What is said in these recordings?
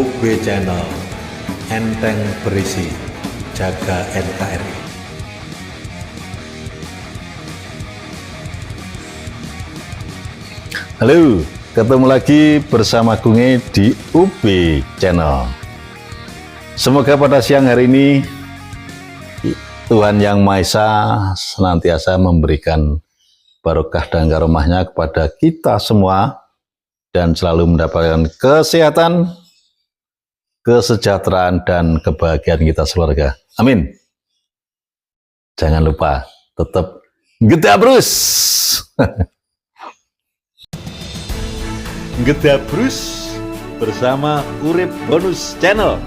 UB Channel, enteng berisi, jaga NKRI. Halo, ketemu lagi bersama Gunge di UB Channel. Semoga pada siang hari ini Tuhan Yang Maha Esa senantiasa memberikan barokah dan karomahnya kepada kita semua dan selalu mendapatkan kesehatan, kesejahteraan, dan kebahagiaan kita sekeluarga. Amin. Jangan lupa tetap gedabrus. Gedabrus bersama Urip Bonus Channel.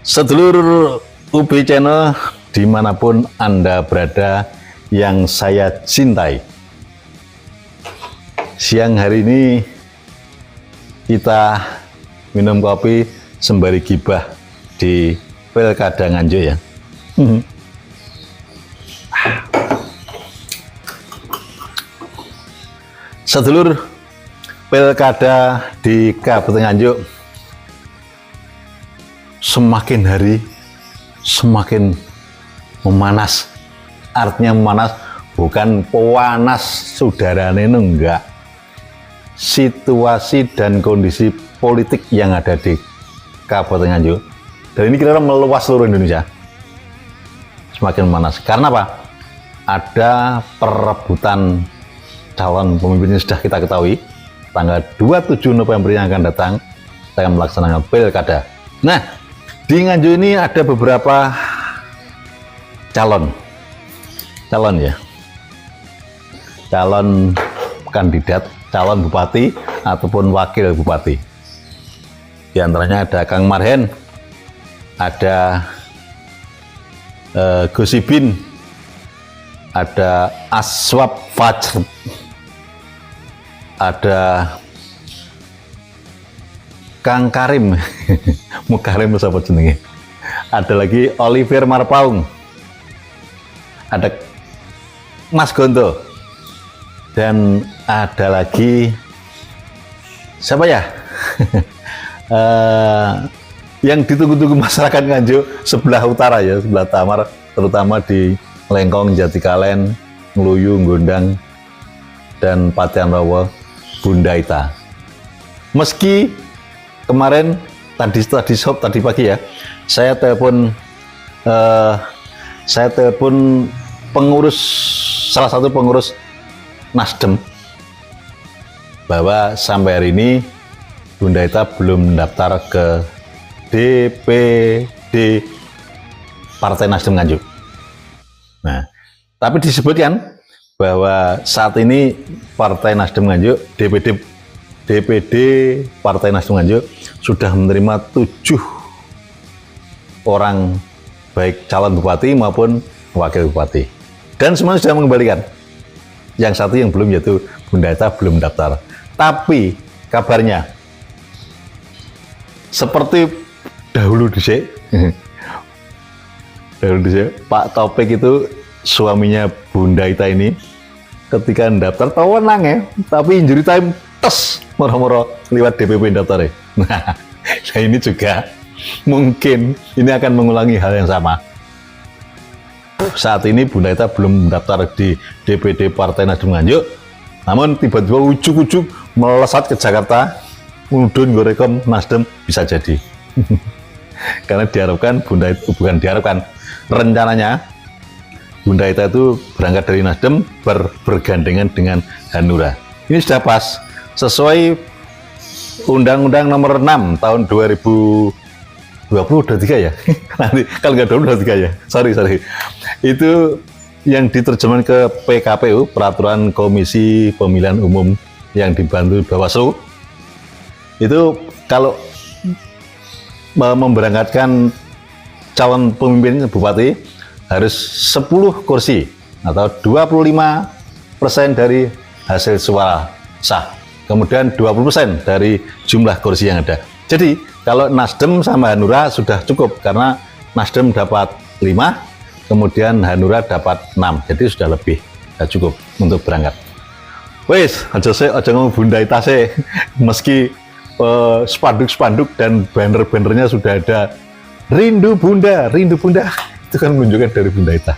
Sedulur UB Channel dimanapun Anda berada yang saya cintai, siang hari ini kita minum kopi sembari gibah di Pilkada Nganjuk ya. Sedulur, Pilkada di Kabupaten Nganjuk semakin hari semakin memanas. Artinya memanas bukan panas saudarane, enggak. Situasi dan kondisi politik yang ada di Kabupaten Nganjuk, dan ini kira-kira meluas seluruh Indonesia, semakin memanas. Karena apa? Ada perebutan calon pemimpin yang sudah kita ketahui. Tanggal 27 November yang akan datang kita akan melaksanakan pilkada. Nah, di Nganjuk ini ada beberapa calon ya, calon kandidat, calon bupati ataupun wakil bupati. Di antaranya ada Kang Marhen, ada Gosibin, ada Aswab Fajr, ada Kang Karim, Mukarim siapa jenenge? Ada lagi Oliver Marpaung, ada Mas Gonto, dan ada lagi siapa ya? Yang ditunggu-tunggu masyarakat Nganjuk sebelah utara ya, sebelah Tamar, terutama di Lengkong, Jatikalen, Ngluyu, Gondang, dan Patian Rawa, Bunda Ita. Meski kemarin tadi pagi ya, saya telepon pengurus, salah satu pengurus Nasdem, bahwa sampai hari ini Bunda Ita belum mendaftar ke DPD Partai Nasdem Nganjuk. Nah, tapi disebutkan bahwa saat ini Partai Nasdem Nganjuk, DPD Partai Nasdem Nganjuk sudah menerima 7 orang, baik calon bupati maupun wakil bupati, dan semuanya sudah mengembalikan. Yang satu yang belum, yaitu Bunda Ita belum daftar. Tapi kabarnya seperti dahulu dhisik, Pak Taufik itu suaminya Bunda Ita ini ketika mendaftar tahu menang ya, tapi injury time tes moro-moro lewat DPP daftar ya. Nah, ini juga mungkin ini akan mengulangi hal yang sama. Saat ini Bunda Ita belum mendaftar di DPD Partai Nasdem Nganjuk, namun tiba-tiba ujuk-ujuk melesat ke Jakarta, mudun gorekom Nasdem, bisa jadi. Karena diharapkan rencananya Bunda Ita itu berangkat dari Nasdem bergandengan dengan Hanura. Ini sudah pas sesuai Undang-Undang Nomor 6 tahun 2023 ya. Nanti kalau nggak 2023 ya. Sorry. Itu yang diterjemahkan ke PKPU, Peraturan Komisi Pemilihan Umum yang dibantu Bawaslu. Itu kalau memberangkatkan calon pemimpin bupati harus 10 kursi atau 25% dari hasil suara sah. Kemudian 20% dari jumlah kursi yang ada. Jadi kalau Nasdem sama Hanura sudah cukup, karena Nasdem dapat 5, kemudian Hanura dapat 6, jadi sudah lebih. cukup untuk berangkat. Wes, aja ngomong Bunda Ita sih. Meski spanduk-spanduk dan banner-bannernya sudah ada rindu Bunda, itu kan menunjukkan dari Bunda Ita.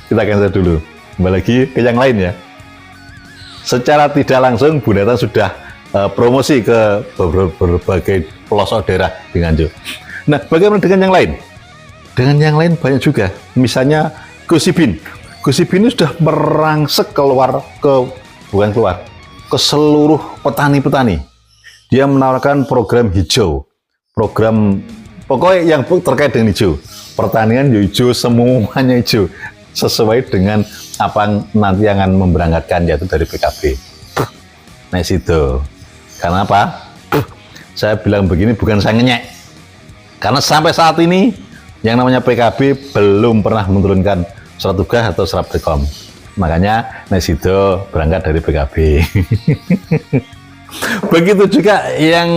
Kita cancel dulu, kembali lagi ke yang lain ya. Secara tidak langsung Bunda Ita sudah promosi ke berbagai pelosok daerah di Nganjuk. Nah, bagaimana dengan yang lain? Dengan yang lain banyak juga, misalnya Gus Ibin ini sudah merangsek ke seluruh petani-petani. Dia menawarkan program hijau, program pokoknya yang terkait dengan hijau, pertanian hijau, semuanya hijau, sesuai dengan apa yang nanti akan memberangkatkan, yaitu dari PKB. Nah situ, karena apa? Saya bilang begini bukan saya ngenyek, karena sampai saat ini yang namanya PKB belum pernah menurunkan surat tugas atau surat rekom. Makanya Nesido berangkat dari PKB. Begitu juga yang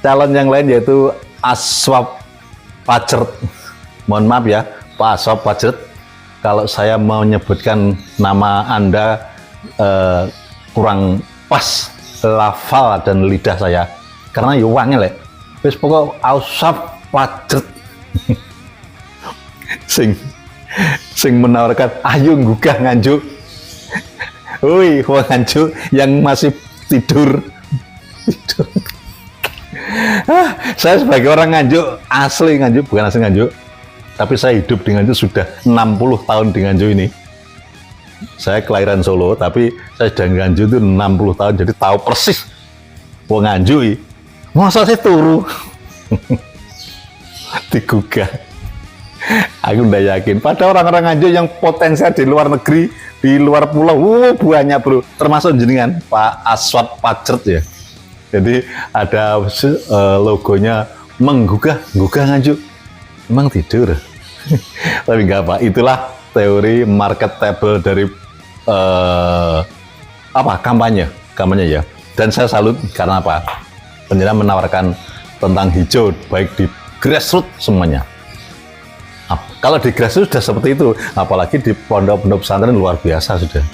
calon yang lain, yaitu Aswap Pacert. Mohon maaf ya, Pak Aswap Pacert, kalau saya mau menyebutkan nama Anda kurang pas lafal dan lidah saya, karena ya wangel ya. Wis pokok Aswap Pacert. sing menawarkan ayo gugah Nganjuk. Woi, wong Nganjuk yang masih tidur. Saya sebagai orang Nganjuk, asli Nganjuk, bukan asli Nganjuk, tapi saya hidup di Nganjuk sudah 60 tahun di Nganjuk ini. Saya kelahiran Solo, tapi saya sudah di Nganjuk itu 60 tahun, jadi tahu persis wong Nganjuk. Masa sih turu digugah. Aku udah yakin, pada orang-orang Nganjuk yang potensial di luar negeri, di luar pulau, banyak bro, termasuk jenengan Pak Aswap Pacert ya. Jadi ada logonya menggugah Nganjuk. Emang tidur? Tapi enggak Pak, itulah teori marketable dari kampanye ya. Dan saya salut karena apa? Penjelasan menawarkan tentang hijau baik di grassroots semuanya. Kalau di grassroots sudah seperti itu, apalagi di pondok-pondok pesantren luar biasa sudah.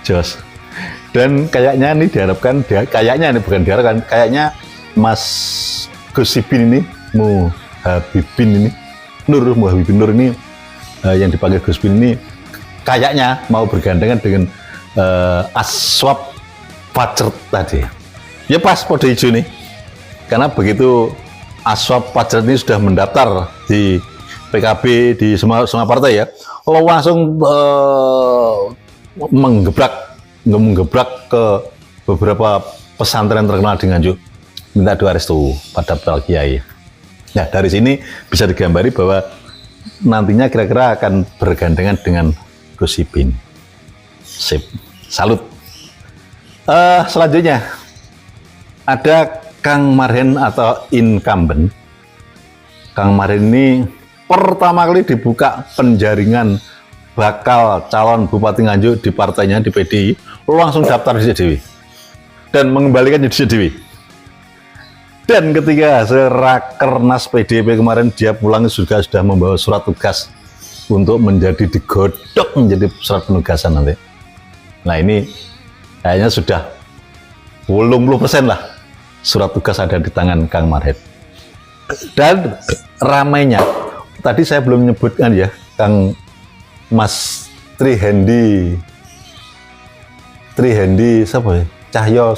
Jos. Dan kayaknya ini diharapkan, kayaknya Mas Gus Ibin ini, Muhabibin Nur ini, yang dipanggil Gus Ibin ini, kayaknya mau bergandengan dengan Aswap Pacert tadi. Ya pas kode hijau nih, karena begitu Aswap Pacert ini sudah mendaftar di PKB di semua partai ya, langsung menggebrak ke beberapa pesantren terkenal di Nganjuk, minta doa restu pada para kiai. Nah dari sini bisa digambari bahwa nantinya kira-kira akan bergandengan dengan Gus Ibin. Sip, salut. Selanjutnya ada Kang Marhen atau incumbent. Kang Marhen ini pertama kali dibuka penjaringan bakal calon Bupati Nganjuk di partainya, di PDI, langsung daftar di CDW dan mengembalikannya di CDW. Dan ketika hasil Rakernas PDIP kemarin, dia pulang juga sudah membawa surat tugas untuk menjadi digodok menjadi surat penugasan nanti. Nah ini kayaknya sudah 80% lah surat tugas ada di tangan Kang Marhen. Dan ramainya, tadi saya belum menyebutkan ya, Kang Mas Trihendi siapa ya? Cahyo,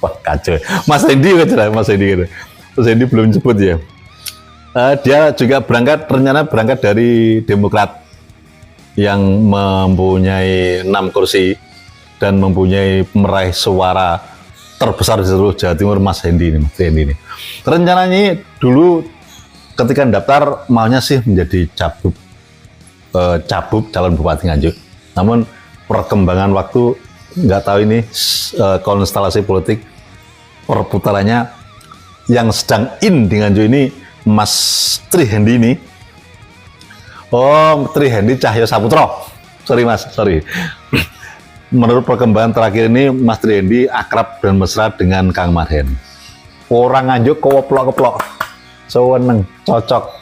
wah kacau. Mas Hendi belum disebut ya. Dia juga rencana berangkat dari Demokrat yang mempunyai 6 kursi dan mempunyai meraih suara terbesar di seluruh Jawa Timur, Mas Hendi ini. Rencananya dulu ketika daftar maunya sih menjadi cabub calon Bupati Nganjuk. Namun perkembangan waktu nggak tahu ini konstelasi politik perputarannya yang sedang in di Nganjuk ini Mas Trihendi ini. Oh, Trihendi Cahyo Saputro. Sorry. Menurut perkembangan terakhir ini Mas Trihendi akrab dan mesra dengan Kang Marhen. Orang Nganjuk keplok-keplok. Seneng, cocok.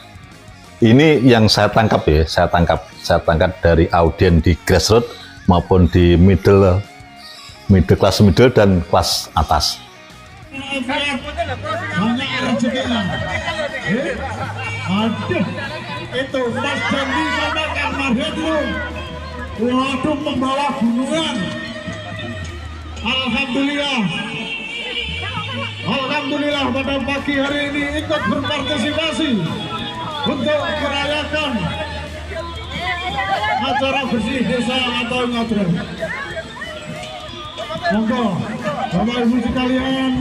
Ini yang saya tangkap ya, saya tangkap dari audien di grassroots maupun di middle kelas middle dan kelas atas. Aduh, itu Mas Jandi sama Kang Marhendro. Waduh, membawa gunungan. Alhamdulillah pada pagi hari ini ikut berpartisipasi untuk merayakan acara bersih desa atau ngadrem. Monggo, Bapak Ibu sekalian.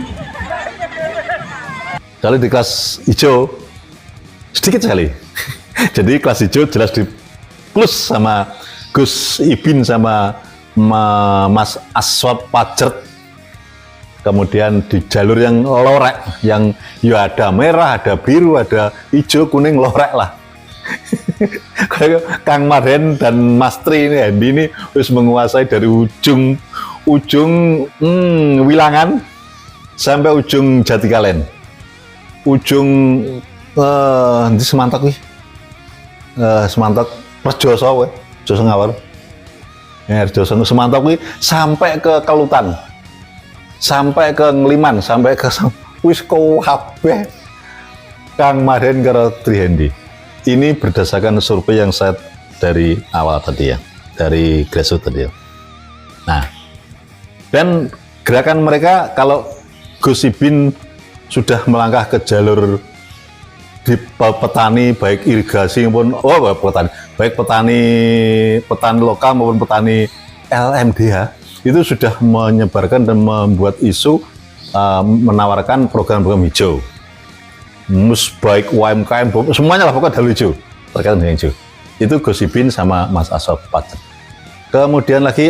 Kalau di kelas hijau sedikit sekali. Jadi kelas hijau jelas di plus sama Gus Ibin sama Mas Aswad Pajert. Kemudian di jalur yang lorek, yang ya ada merah, ada biru, ada hijau, kuning, lorek lah. Kang Marhen dan Mas Tri ini, Hendi ini harus menguasai dari ujung Wilangan sampai ujung Jatikalen, ujung di Semantak wih, Semantak Rejoso wih, Rejoso Ngawar, ya Rejoso Semantak wih sampai ke Kelutan, sampai ke Ngeliman, sampai ke wis kabeh Kang Marhen karo Tri Hendi. Ini berdasarkan survei yang saya dari awal tadi ya, dari grassroots tadi ya. Nah, dan gerakan mereka kalau Gus Ibin sudah melangkah ke jalur di petani baik irigasi maupun baik petani lokal maupun petani LMDH itu sudah menyebarkan dan membuat isu menawarkan program-program hijau. Baik UMKM semuanya lah pokoknya jalur hijau terkait dengan hijau. Itu Gus Ibin sama Mas Aswad Pajert. Kemudian lagi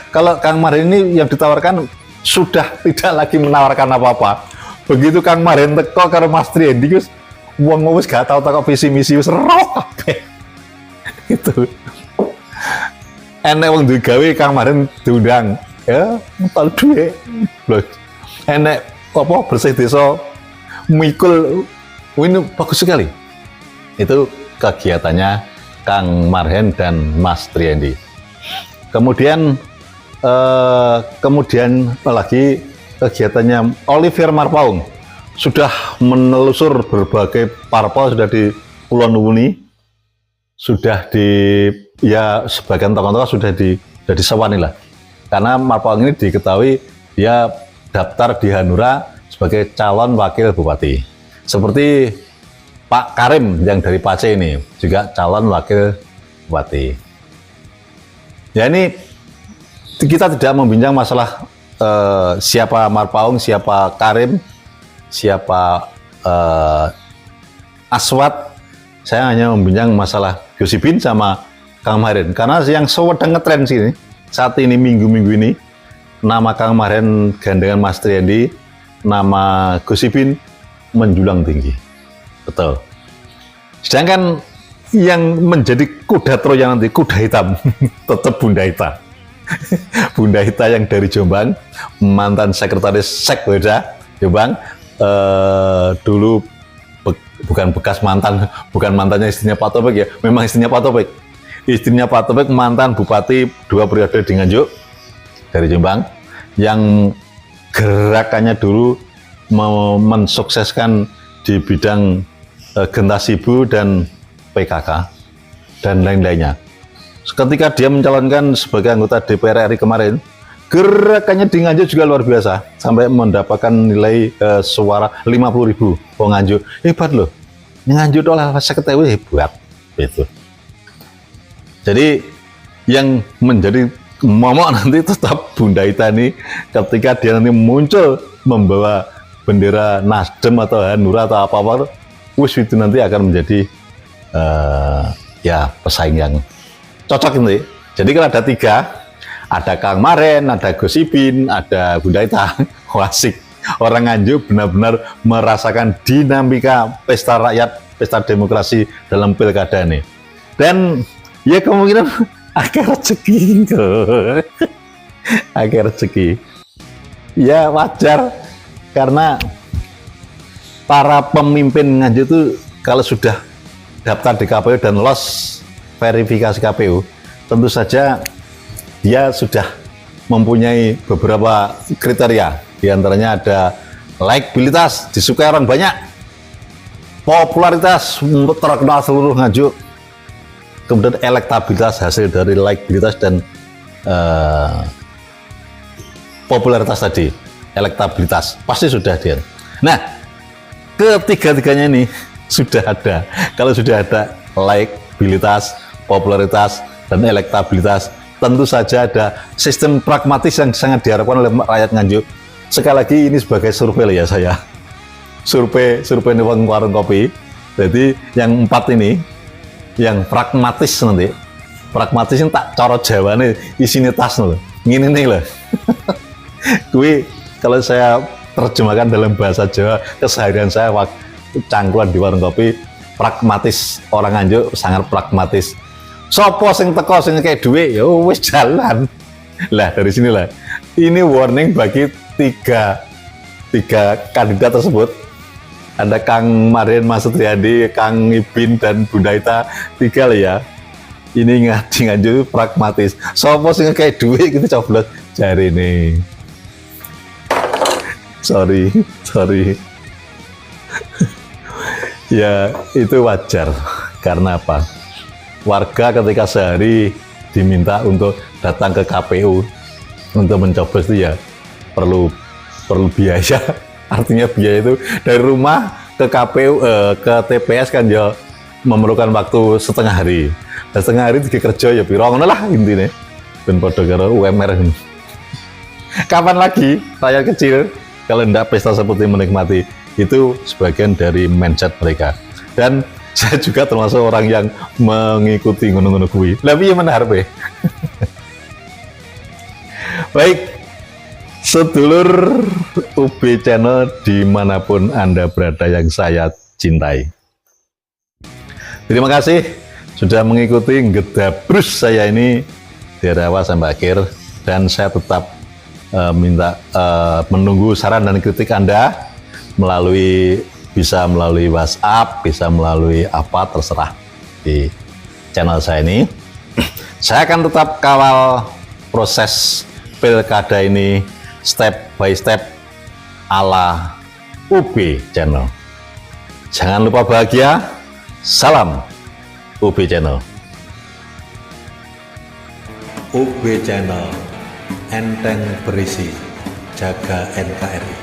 kalau Kang Marhen ini yang ditawarkan sudah tidak lagi menawarkan apa-apa. Begitu Kang Marhen teko karo Mas Tri Hendi wis wong wis gak tau teko visi misi wis roh kabeh. Itu. Enek wong digawe Kang Marhen diundang ya ental duwe. Enek apa bersih desa mikul ini bagus sekali. Itu kegiatannya Kang Marhen dan Mas Tri Hendi. Kemudian lagi kegiatannya Olivier Marpaung sudah menelusur berbagai parpol, sudah di Pulau Nuwuni, sudah di ya sebagian tokoh-tokoh sudah disewani lah, karena Marpaung ini diketahui dia daftar di Hanura sebagai calon wakil bupati, seperti Pak Karim yang dari Pace ini juga calon wakil bupati. Ya ini kita tidak membincang masalah siapa Marpaung, siapa Karim, siapa Aswad. Saya hanya membincang masalah Gus Ibin sama Kang Marhen. Karena yang sedang ngetren sini saat ini minggu-minggu ini, nama Kang Marhen gandengan Mas Tri Hendi, nama Gus Ibin menjulang tinggi. Betul. Sedangkan yang menjadi kuda Troya nanti, kuda hitam, tetap Bunda Hita. Bunda Hita yang dari Jombang, mantan sekretaris Sekbeda Jombang, dulu bukan bekas mantan, bukan mantannya istrinya Pak Topik ya, memang istrinya Pak Topik. Istrinya Pak Topik mantan bupati 2 periode di Nganjuk dari Jombang, yang gerakannya dulu mensukseskan di bidang Gentasibu dan PKK dan lain-lainnya. Ketika dia mencalonkan sebagai anggota DPR RI kemarin, gerakannya di Nganjuk juga luar biasa, sampai mendapatkan nilai suara 50.000 Nganjuk. Hebat loh, Nganjuk oleh sekretari hebat itu. Jadi yang menjadi momok nanti tetap Bunda Hita ini, ketika dia nanti muncul membawa bendera Nasdem atau Hanura atau apa-apa, itu nanti akan menjadi ya pesaing yang cocok ini. Jadi kalau ada 3, ada Kang Marhen, ada Gus Ibin, ada Bunda Hita, wasik. Orang Nganjuk benar-benar merasakan dinamika pesta rakyat, pesta demokrasi dalam pilkada ini. Dan ya kemungkinan akeh rezeki. Akeh rezeki. Ya wajar, karena para pemimpin Nganjuk itu kalau sudah daftar di KPU dan lolos verifikasi KPU, tentu saja dia sudah mempunyai beberapa kriteria. Di antaranya ada likabilitas, disukai orang banyak, popularitas, terkenal seluruh Nganjuk, kemudian elektabilitas hasil dari likabilitas dan popularitas tadi, elektabilitas pasti sudah dia. Nah, ketiga-tiganya ini sudah ada. Kalau sudah ada likabilitas, popularitas, dan elektabilitas, tentu saja ada sistem pragmatis yang sangat diharapkan oleh rakyat Nganjuk. Sekali lagi ini sebagai survei ya saya. Survei di warung kopi. Jadi yang 4 ini, yang pragmatis nanti. Pragmatis ini tak cara Jawa nih, isinya tas loh. Ngini nih loh. Kui kalau saya terjemahkan dalam bahasa Jawa, keseharian saya waktu cangkruan di warung kopi, pragmatis. Orang Nganjuk sangat pragmatis. Sopo sing teko sing kayak duit, ya wis jalan. Lah dari sinilah. Ini warning bagi tiga kandidat tersebut. Ada Kang Marin, Mas Sutriyadi, Kang Ibin, dan Bunda Ita. 3 lah ya. Ini Nganjuk pragmatis. Sopo sing kayak duit kita coblos jari nih. Sorry. Ya itu wajar. Karena apa? Warga ketika sehari diminta untuk datang ke KPU untuk mencoblos itu ya perlu biaya. Artinya biaya itu dari rumah ke KPU ke TPS kan ya memerlukan waktu setengah hari. Dan setengah hari tiga kerja ya piro ngono lah intinya. Ben padha karo UMR ini. Kapan lagi rakyat kecil kalau ndak pesta seperti menikmati, itu sebagian dari mindset mereka. Dan saya juga termasuk orang yang mengikuti ngono-ngono kuwi. Lah piye menar be? Baik, sedulur UB Channel dimanapun Anda berada yang saya cintai. Terima kasih sudah mengikuti Gedabrus saya ini dari awal sampai akhir, dan saya tetap minta menunggu saran dan kritik Anda bisa melalui WhatsApp, bisa melalui apa terserah di channel saya ini. Saya akan tetap kawal proses pilkada ini step by step ala UB Channel. Jangan lupa bahagia. Salam UB Channel. UB Channel, enteng berisi, jaga NKRI.